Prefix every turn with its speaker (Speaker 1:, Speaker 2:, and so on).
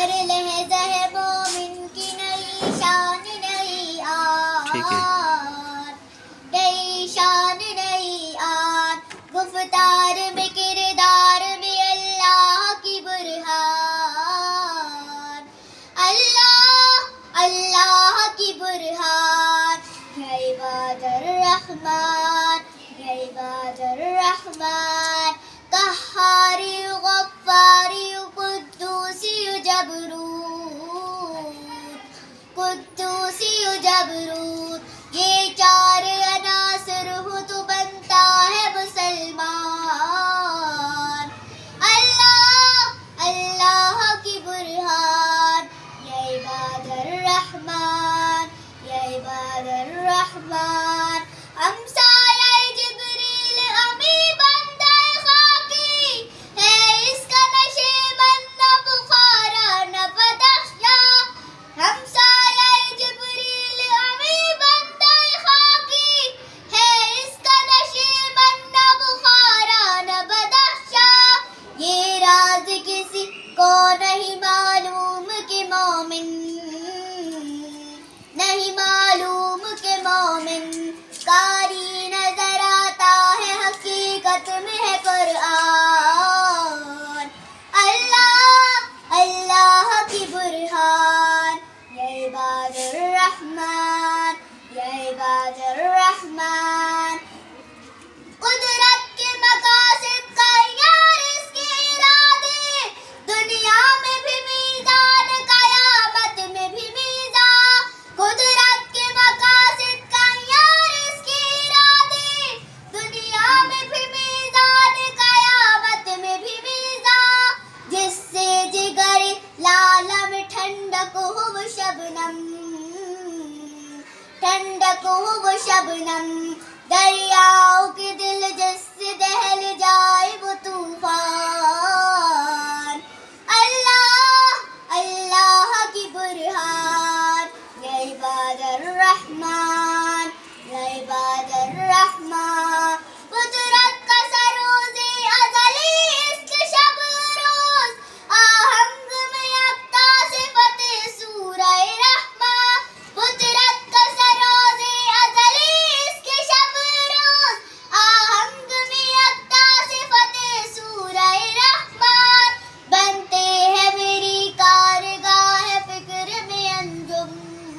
Speaker 1: ہر لحظہ ہے مومن کی نئی شان نئی
Speaker 2: ٹھیک ہے.
Speaker 1: آن، نئی شان نئی آن، گفتار میں کردار میں اللہ کی برہان، اللہ اللہ کی برہان. یا عباد الرحمن یا عباد الرحمن، قہاری غفاری قدوسی جبروت، قدوسی جبروت، یہ چار عناصر ہو تو بنتا ہے مسلمان. اللہ اللہ کی برہان، یا عباد الرحمن یا عباد الرحمن. ہمسایہ جبریل امی بندہ خاکی ہے، اس کا نشیمن نہ بخارا نہ بدخشا. ہمسایہ جبریل امی بندہ خاکی ہے، اس کا نشیمن نہ بخارا نہ بدخشا. یہ راز کسی کو نہیں معلوم کہ مومن، نہیں معلوم کہ مومن قاری نظر آتا ہے، حقیقت میں ہے قرآن. اللہ اللہ کی برہان، یا عباد الرحمن یا عباد الرحمن. قدرت کے مقاصد کا یار اس کے ارادے، دنیا میں بھی میزان قیامت میں بھی میزان. قدرت کے مقاصد کا یار اس کے ارادے، دنیا میں بھی میزان قیامت میں بھی میزان. جس سے جگر لالا میں ٹھنڈک ہو وہ شبنم، ٹھنڈک ہو وہ شبنم. دریاؤں کے دل جس سے دہل جائے وہ تو